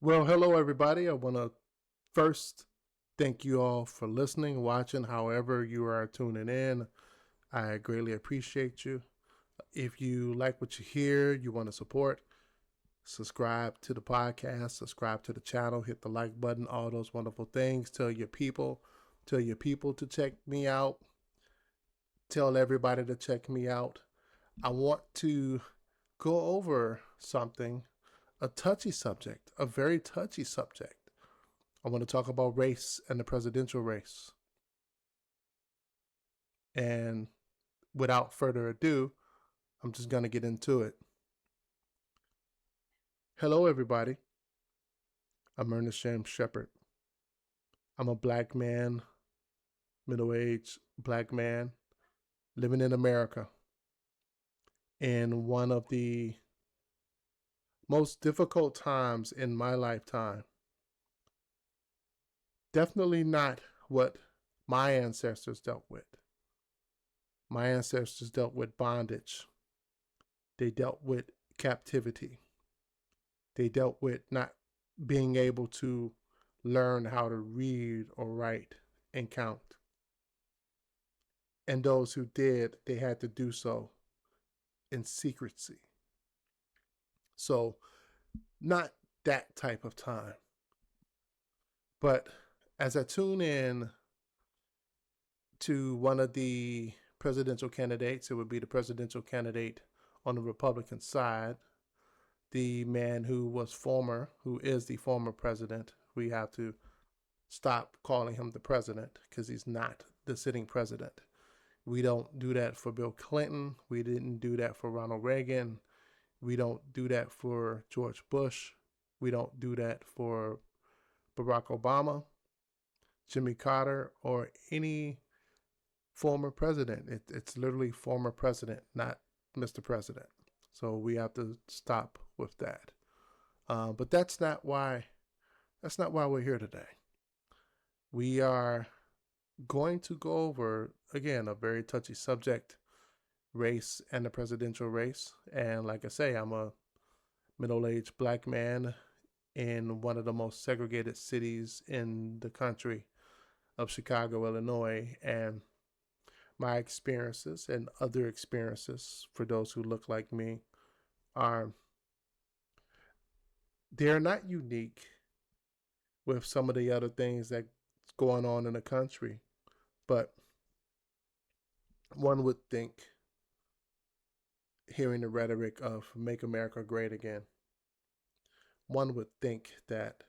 Well, hello, everybody. I want to first thank you all for listening, watching, however you are tuning in. I greatly appreciate you. If you like what you hear, you want to support, subscribe to the podcast, subscribe to the channel, hit the like button, all those wonderful things. Tell your people to check me out. Tell everybody to check me out. I want to go over something, a touchy subject, a very touchy subject. I want to talk about race and the presidential race. And without further ado, I'm just going to get into it. Hello, everybody. I'm Ernest James Shepard. I'm a black man, middle aged black man living in America in one of the most difficult times in my lifetime. Definitely not what my ancestors dealt with. My ancestors dealt with bondage, they dealt with captivity, they dealt with not being able to learn how to read or write and count. And those who did, they had to do so in secrecy. So, not that type of time. But as I tune in to one of the presidential candidates, it would be the presidential candidate on the Republican side, the man who is the former president. We have to stop calling him the president because he's not the sitting president. We don't do that for Bill Clinton. We didn't do that for Ronald Reagan. We don't do that for George Bush. We don't do that for Barack Obama, Jimmy Carter, or any former president. It's literally former president, not Mr. President. So we have to stop with that. But that's not why we're here today. We are going to go over again a very touchy subject, race and the presidential race. And like I say, I'm a middle-aged black man in one of the most segregated cities in the country of Chicago, Illinois, and my experiences and other experiences for those who look like me are they're not unique with some of the other things that's going on in the country, but one would think, hearing the rhetoric of make America great again, one would think that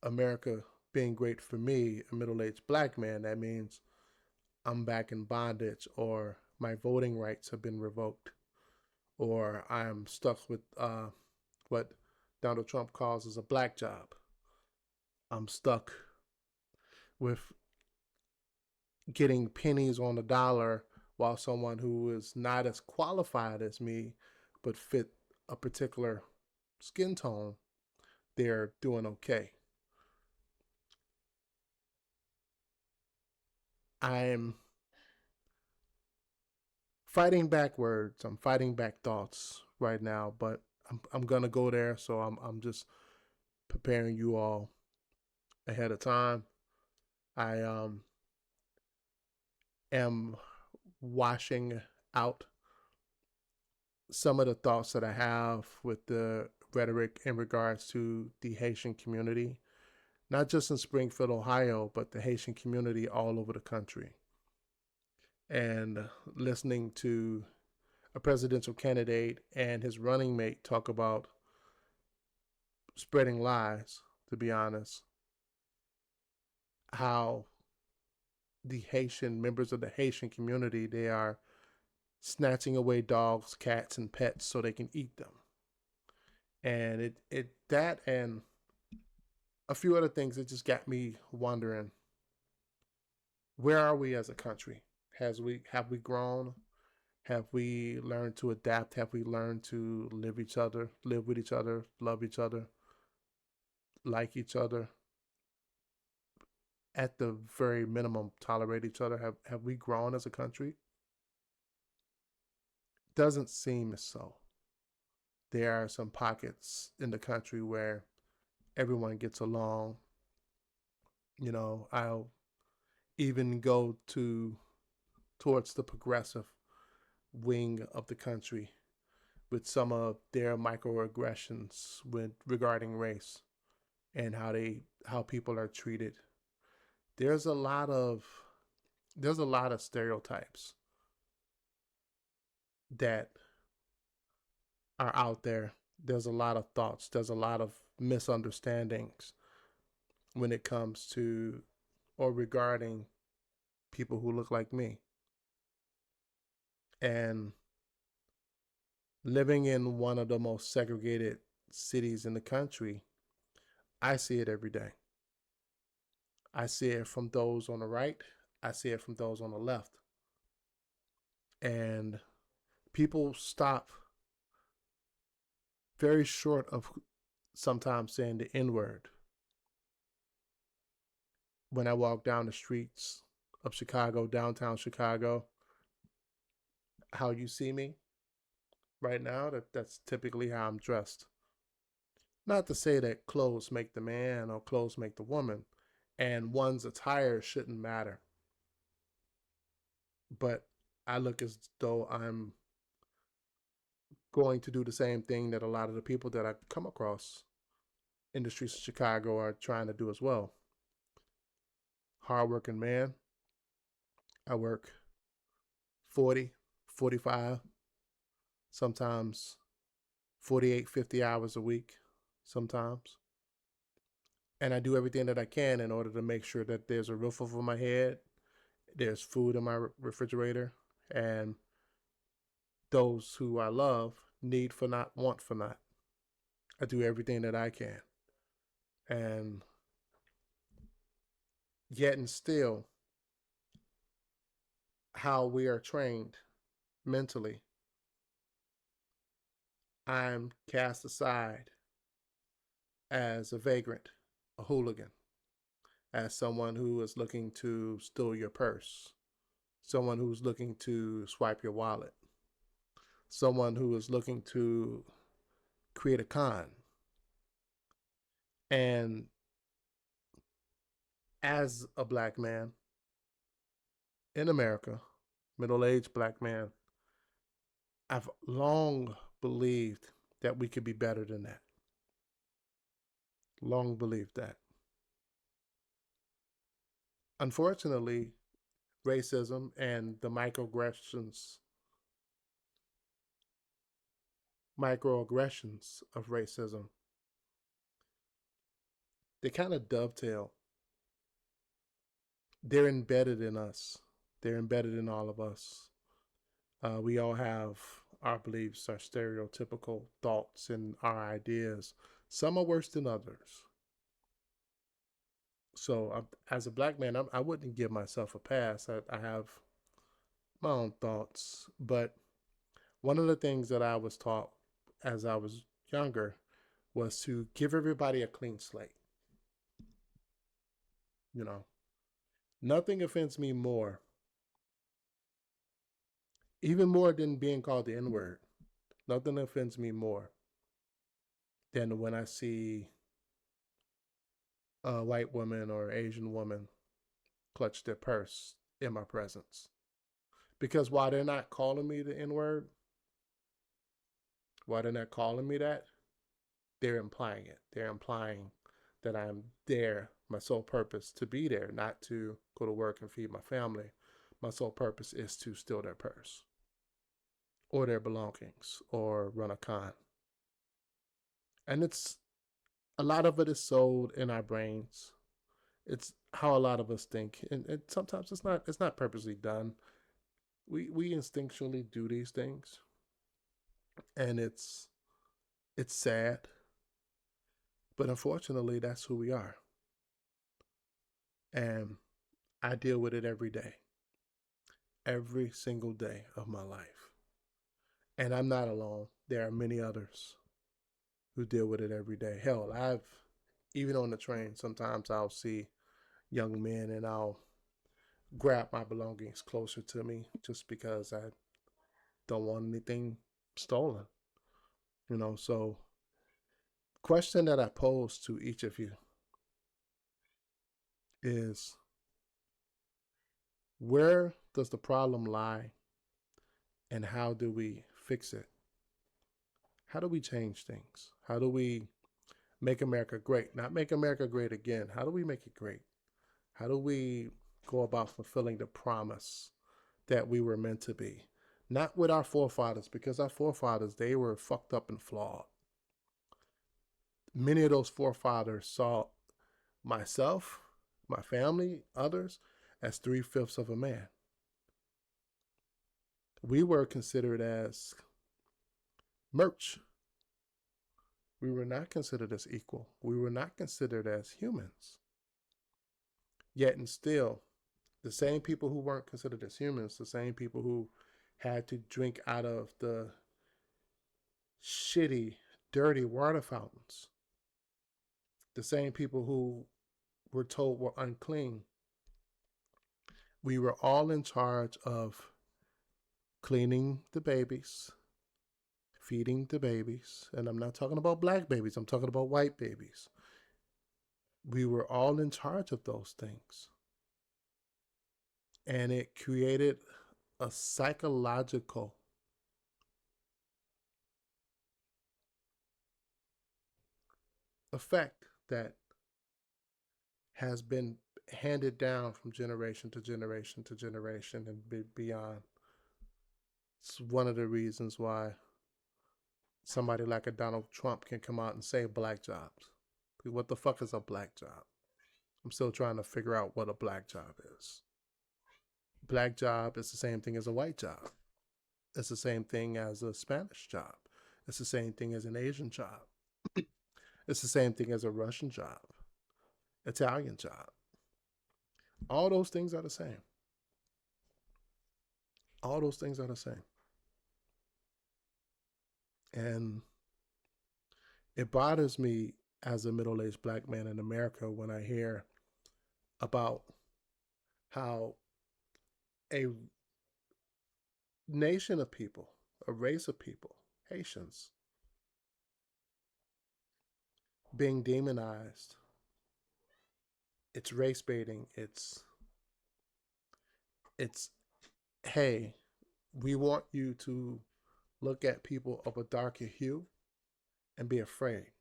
America being great for me, a middle-aged black man, that means I'm back in bondage, or my voting rights have been revoked, or I'm stuck with what Donald Trump calls as a black job. I'm stuck with getting pennies on the dollar while someone who is not as qualified as me but fit a particular skin tone, they're doing okay. I'm fighting back words. I'm fighting back thoughts right now, but I'm gonna go there. So I'm just preparing you all ahead of time. I am washing out some of the thoughts that I have with the rhetoric in regards to the Haitian community, not just in Springfield, Ohio, but the Haitian community all over the country. And listening to a presidential candidate and his running mate talk about spreading lies, to be honest, how the Haitian members of the Haitian community, they are snatching away dogs, cats, and pets so they can eat them. And it that and a few other things that just got me wondering, where are we as a country? Have we grown? Have we learned to adapt? Have we learned to live with each other, love each other, like each other, at the very minimum tolerate each other? Have we grown as a country? Doesn't seem so. There are some pockets in the country where everyone gets along. I'll even go towards the progressive wing of the country with some of their microaggressions regarding race and how people are treated. There's a lot of there's a lot of stereotypes that are out there. There's a lot of thoughts. There's a lot of misunderstandings when it comes to or regarding people who look like me. And living in one of the most segregated cities in the country, I see it every day. I see it from those on the right, I see it from those on the left. And people stop very short of sometimes saying the N word when I walk down the streets of Chicago, downtown Chicago. How you see me right now, that's typically how I'm dressed. Not to say that clothes make the man or clothes make the woman, and one's attire shouldn't matter. But I look as though I'm going to do the same thing that a lot of the people that I come across in the streets of Chicago are trying to do as well. Hardworking man. I work 40, 45, sometimes 48, 50 hours a week, sometimes. And I do everything that I can in order to make sure that there's a roof over my head, there's food in my refrigerator, and those who I love need for not, want for not. I do everything that I can. And yet and still, how we are trained mentally, I'm cast aside as a vagrant, a hooligan, as someone who is looking to steal your purse, someone who's looking to swipe your wallet, someone who is looking to create a con. And as a black man in America, middle aged black man, I've long believed that we could be better than that. Long believed that. Unfortunately, racism and the microaggressions of racism, they kind of dovetail. They're embedded in us. They're embedded in all of us. We all have our beliefs, our stereotypical thoughts, and our ideas. Some are worse than others. So, as a black man, I wouldn't give myself a pass. I have my own thoughts, but one of the things that I was taught as I was younger was to give everybody a clean slate. You know, nothing offends me more, even more than being called the N word. Nothing offends me more than when I see a white woman or Asian woman clutch their purse in my presence. Because while they're not calling me the N word, while they're not calling me that, they're implying it. They're implying that I'm there, my sole purpose to be there, not to go to work and feed my family. My sole purpose is to steal their purse or their belongings or run a con. And it's a lot of it is sold in our brains. It's how a lot of us think, and sometimes it's not purposely done. We instinctually do these things, and it's sad, but unfortunately, that's who we are, and I deal with it every single day of my life, and I'm not alone. There are many others who deal with it every day. Hell, I've even on the train, sometimes I'll see young men and I'll grab my belongings closer to me just because I don't want anything stolen. So question that I pose to each of you is, where does the problem lie and how do we fix it? How do we change things? How do we make America great? Not make America great again. How do we make it great? How do we go about fulfilling the promise that we were meant to be? Not with our forefathers, because our forefathers, they were fucked up and flawed. Many of those forefathers saw myself, my family, others as three-fifths of a man. We were considered as merch. We were not considered as equal. We were not considered as humans. Yet and still, the same people who weren't considered as humans, the same people who had to drink out of the shitty, dirty water fountains, the same people who were told were unclean, we were all in charge of cleaning the babies, feeding the babies, and I'm not talking about black babies, I'm talking about white babies. We were all in charge of those things. And it created a psychological effect that has been handed down from generation to generation to generation and beyond. It's one of the reasons why somebody like a Donald Trump can come out and say black jobs. What the fuck is a black job? I'm still trying to figure out what a black job is. Black job is the same thing as a white job. It's the same thing as a Spanish job. It's the same thing as an Asian job. It's the same thing as a Russian job, Italian job. All those things are the same. All those things are the same. And it bothers me as a middle aged black man in America when I hear about how a nation of people, a race of people, Haitians, being demonized. It's race baiting. It's hey, we want you to look at people of a darker hue and be afraid.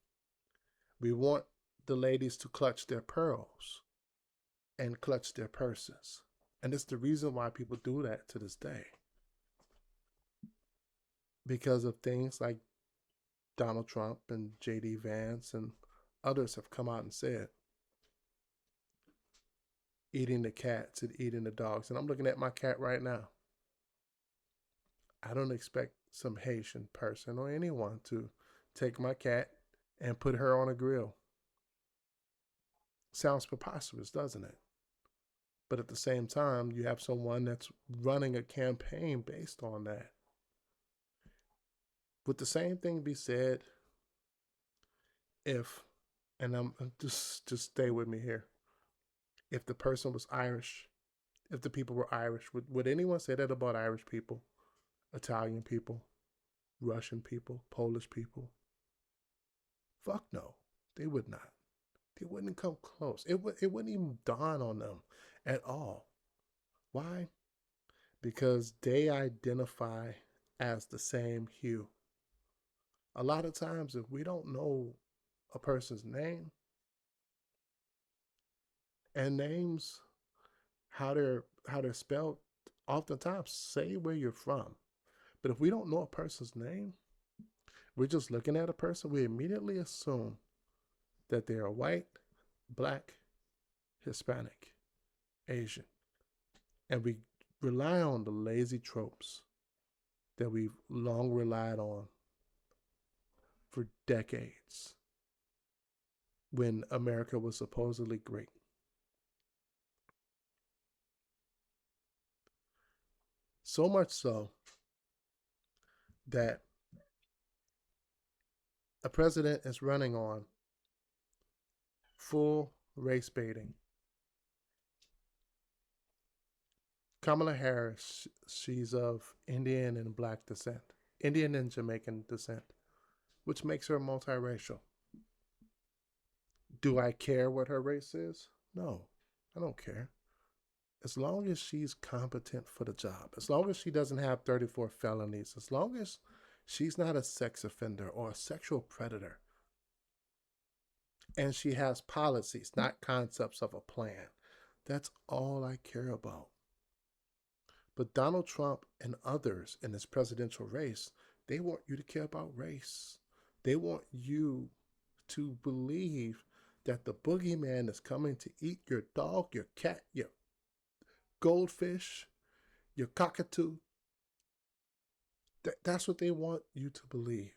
We want the ladies to clutch their pearls and clutch their purses. And it's the reason why people do that to this day. Because of things like Donald Trump and J.D. Vance and others have come out and said, eating the cats and eating the dogs. And I'm looking at my cat right now. I don't expect some Haitian person or anyone to take my cat and put her on a grill. Sounds preposterous, doesn't it? But at the same time, you have someone that's running a campaign based on that. Would the same thing be said if, and I'm just stay with me here, if the person was Irish, if the people were Irish, would anyone say that about Irish people, Italian people, Russian people, Polish people? Fuck no, they would not. They wouldn't come close. It wouldn't even dawn on them at all. Why? Because they identify as the same hue. A lot of times, if we don't know a person's name, and names, how they're spelled, oftentimes say where you're from. But if we don't know a person's name, we're just looking at a person, we immediately assume that they are white, black, Hispanic, Asian. And we rely on the lazy tropes that we've long relied on for decades when America was supposedly great. So much so that a president is running on full race baiting. Kamala Harris, she's of Indian and black descent, Indian and Jamaican descent. which makes her multiracial. Do I care what her race is? No, I don't care. As long as she's competent for the job, as long as she doesn't have 34 felonies, as long as she's not a sex offender or a sexual predator, and she has policies, not concepts of a plan, that's all I care about. But Donald Trump and others in this presidential race, they want you to care about race. They want you to believe that the boogeyman is coming to eat your dog, your cat, your goldfish, your cockatoo. That's what they want you to believe.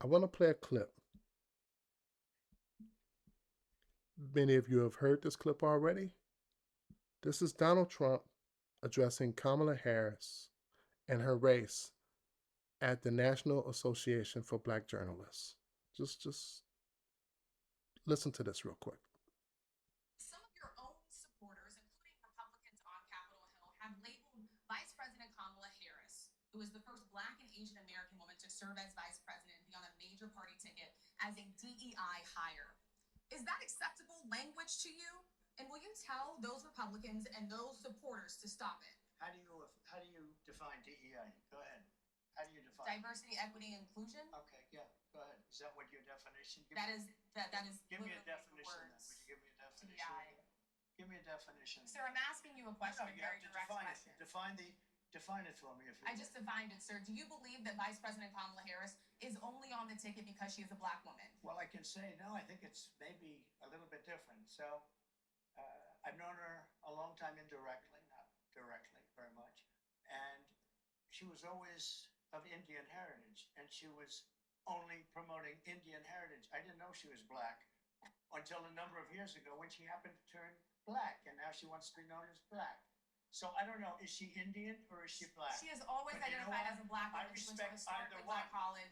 I want to play a clip. Many of you have heard this clip already. This is Donald Trump addressing Kamala Harris and her race at the National Association for Black Journalists. Just listen to this real quick. Some of your own supporters, including Republicans on Capitol Hill, have labeled Vice President Kamala Harris, who is the first Black and Asian American woman to serve as vice president and be on a major party ticket, as a DEI hire. Is that acceptable language to you? And will you tell those Republicans and those supporters to stop it? How do you define DEI? Go ahead. How do you define diversity, equity, inclusion? Okay, yeah, go ahead. Is that what your definition? That is. Give me a definition then. Would you give me a definition? DEI. Give me a definition. Sir, I'm asking you a question, a very direct question. Define it for me if you I just defined it, sir. Do you believe that Vice President Kamala Harris is only on the ticket because she is a Black woman? Well, I can say no. I think it's maybe a little bit different. So I've known her a long time indirectly, not directly very much, and she was always of Indian heritage, and she was only promoting Indian heritage. I didn't know she was Black until a number of years ago when she happened to turn Black, and now she wants to be known as Black. So I don't know, is she Indian or is she Black? She has always identified as a Black woman. I respect either one.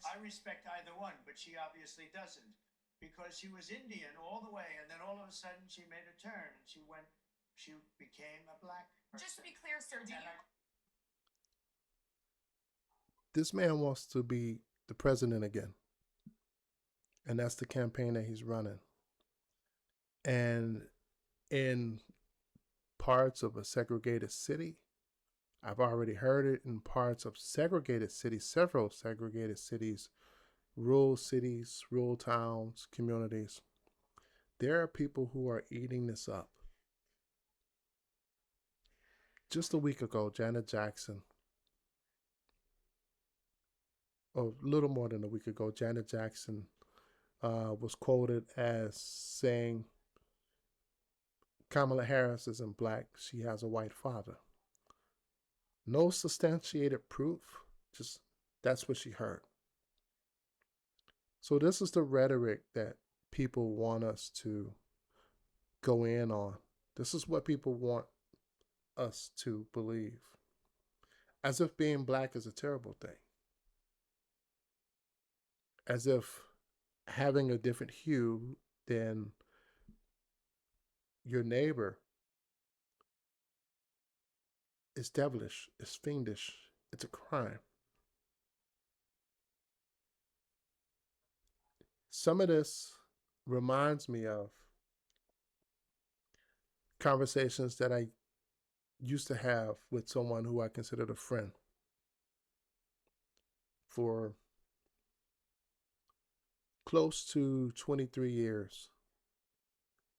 I respect either one, but she obviously doesn't, because she was Indian all the way, and then all of a sudden she made a turn and she became a Black person. Just to be clear, sir, This man wants to be the president again. And that's the campaign that he's running. And in parts of a segregated city, I've already heard it in parts of segregated cities, several segregated cities, rural towns, communities. There are people who are eating this up. Just a week ago, Janet Jackson, or a little more than a week ago, Janet Jackson was quoted as saying, Kamala Harris isn't Black, she has a white father. No substantiated proof, just that's what she heard. So this is the rhetoric that people want us to go in on. This is what people want us to believe. As if being Black is a terrible thing. As if having a different hue than your neighbor is devilish, it's fiendish, it's a crime. Some of this reminds me of conversations that I used to have with someone who I considered a friend for close to 23 years.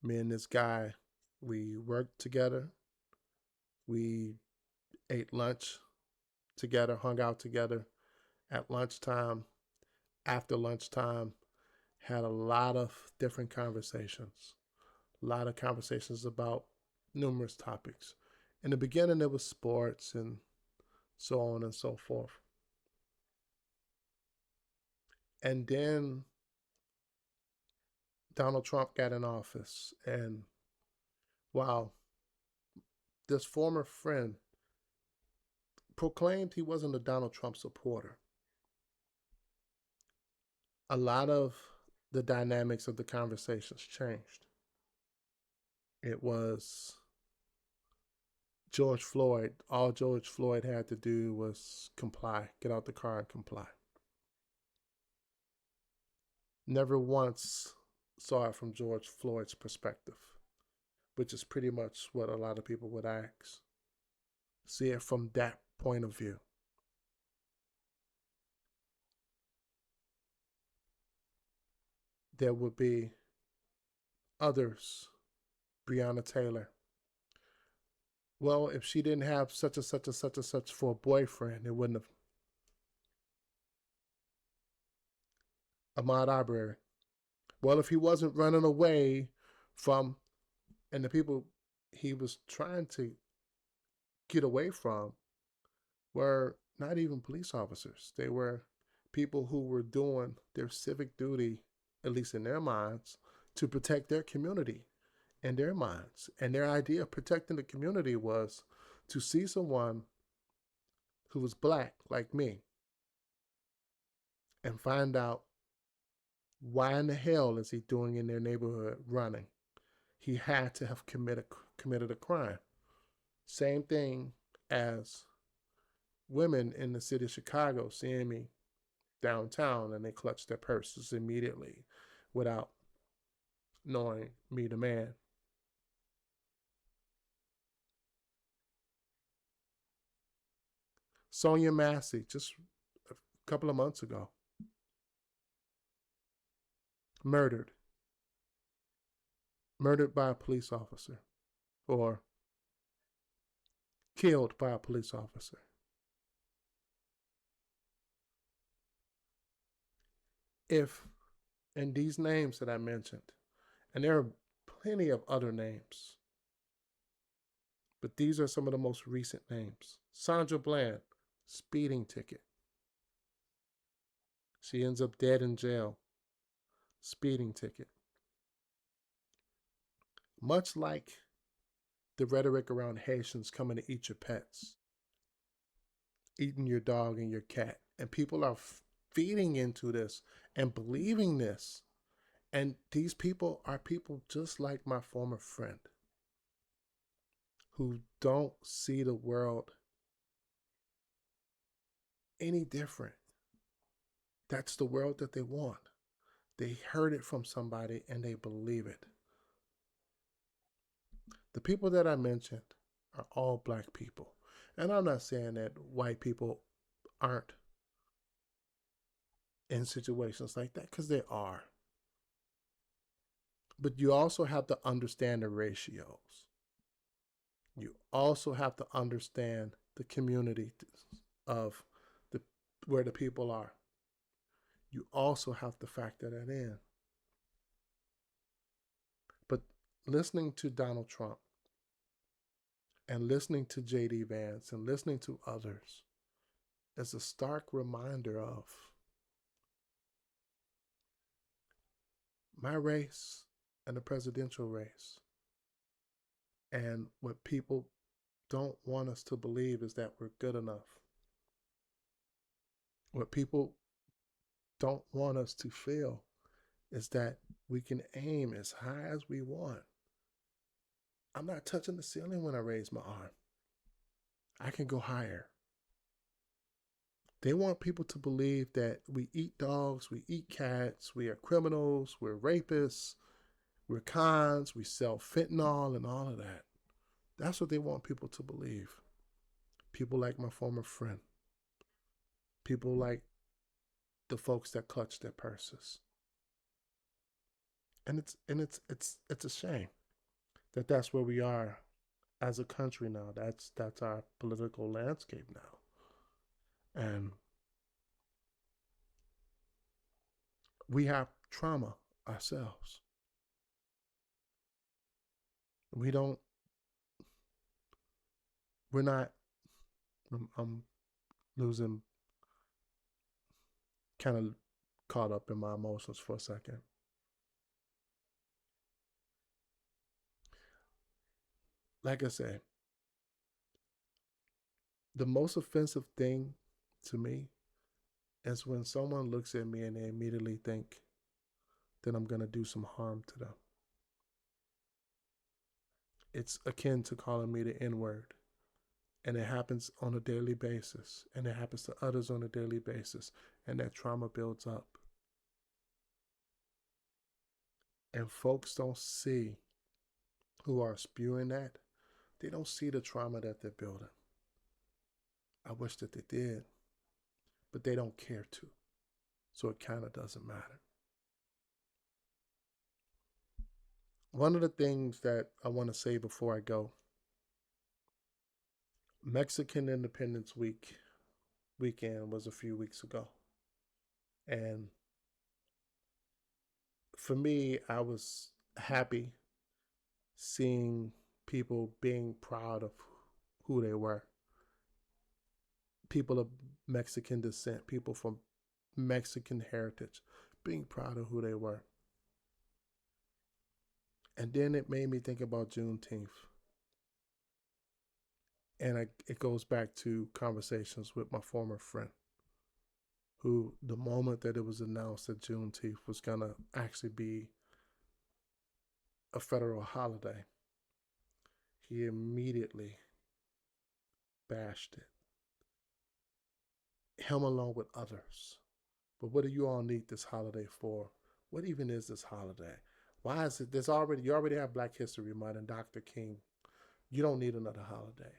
Me and this guy, we worked together. We ate lunch together, hung out together at lunchtime, after lunchtime, had a lot of different conversations. A lot of conversations about numerous topics. In the beginning, it was sports and so on and so forth. And then Donald Trump got in office, and wow, this former friend proclaimed he wasn't a Donald Trump supporter. A lot of the dynamics of the conversations changed. It was George Floyd. All George Floyd had to do was comply, get out the car and comply. never once saw it from George Floyd's perspective, which is pretty much what a lot of people would ask. See it from that point of view. There would be others, Breonna Taylor. Well, if she didn't have such and such and such and such for a boyfriend, it wouldn't have. Ahmaud Arbery. Well, if he wasn't running away from, and the people he was trying to get away from were not even police officers. They were people who were doing their civic duty, at least in their minds, to protect their community in their minds. And their idea of protecting the community was to see someone who was black, like me, and find out why in the hell is he doing in their neighborhood running. He had to have committed a crime. Same thing as women in the city of Chicago seeing me downtown and they clutch their purses immediately without knowing me, the man. Sonia Massey, just a couple of months ago, murdered, murdered by a police officer or killed by a police officer. If, and these names that I mentioned, and there are plenty of other names, but these are some of the most recent names. Sandra Bland, speeding ticket. She ends up dead in jail. Speeding ticket. Much like the rhetoric around Haitians coming to eat your pets, eating your dog and your cat. And people are feeding into this and believing this. And these people are people just like my former friend who don't see the world any different. That's the world that they want. They heard it from somebody and they believe it. The people that I mentioned are all black people. And I'm not saying that white people aren't in situations like that, because they are. But you also have to understand the ratios. You also have to understand the community of the where the people are. You also have to factor that in. But listening to Donald Trump and listening to JD Vance and listening to others is a stark reminder of my race and the presidential race. And what people don't want us to believe is that we're good enough. What people don't want us to feel is that we can aim as high as we want. I'm not touching the ceiling when I raise my arm. I can go higher. They want people to believe that we eat dogs, we eat cats, we are criminals, we're rapists, we're cons, we sell fentanyl and all of that. That's what they want people to believe. People like my former friend. People like the folks that clutch their purses. And it's a shame that that's where we are as a country now. That's our political landscape now. And we have trauma ourselves. We don't we're not I'm losing kind of caught up in my emotions for a second. Like I said, the most offensive thing to me is when someone looks at me and they immediately think that I'm going to do some harm to them. It's akin to calling me the N word. And it happens on a daily basis. And it happens to others on a daily basis. And that trauma builds up. And folks don't see, who are spewing that, they don't see the trauma that they're building. I wish that they did, but they don't care to. So it kind of doesn't matter. One of the things that I want to say before I go, Mexican Independence weekend was a few weeks ago. And for me, I was happy seeing people being proud of who they were. People of Mexican descent, people from Mexican heritage, being proud of who they were. And then it made me think about Juneteenth. And it goes back to conversations with my former friend, who, the moment that it was announced that Juneteenth was going to actually be a federal holiday, he immediately bashed it. Him along with others. But what do you all need this holiday for? What even is this holiday? Why is it you already have Black History Month and Dr. King. You don't need another holiday.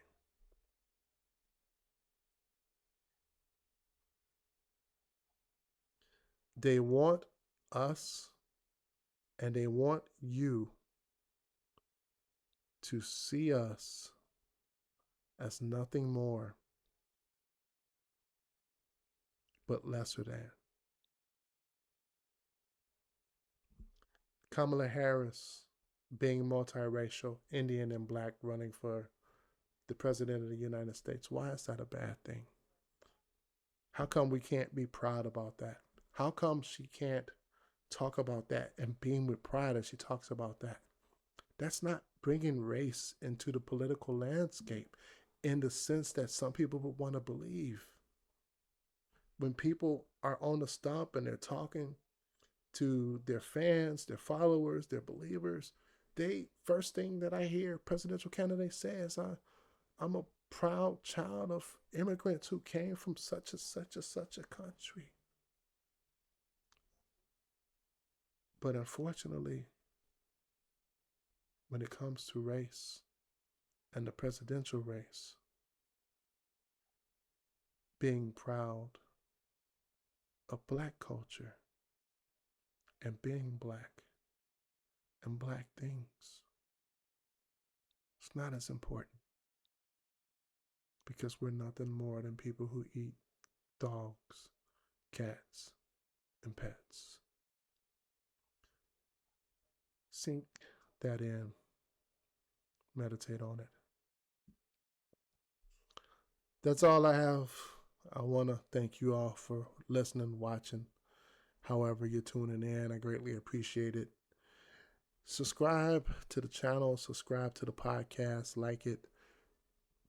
They want us and they want you to see us as nothing more but lesser than. Kamala Harris being multiracial, Indian and Black, running for the President of the United States. Why is that a bad thing? How come we can't be proud about that? How come she can't talk about that and beam with pride as she talks about that? That's not bringing race into the political landscape in the sense that some people would want to believe. When people are on the stump and they're talking to their fans, their followers, their believers, they first thing that I hear presidential candidate says, I'm a proud child of immigrants who came from such a country. But unfortunately, when it comes to race and the presidential race, being proud of Black culture and being Black and Black things, it's not as important because we're nothing more than people who eat dogs, cats, and pets. Sink that in, meditate on it. That's all I have. I want to thank you all for listening, watching, however you're tuning in. I greatly appreciate it. Subscribe to the channel, subscribe to the podcast, like it.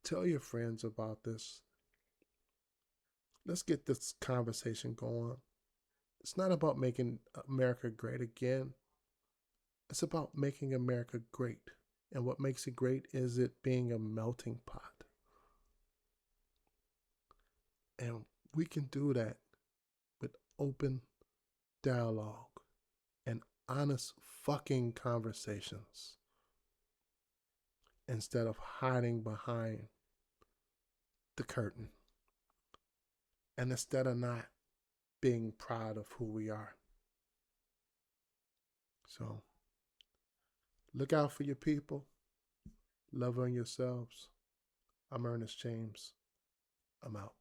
Tell your friends about this. Let's get this conversation going. It's not about making America great again. It's about making America great. And what makes it great is it being a melting pot. And we can do that with open dialogue and honest fucking conversations instead of hiding behind the curtain and instead of not being proud of who we are. So look out for your people. Love on yourselves. I'm Ernest James. I'm out.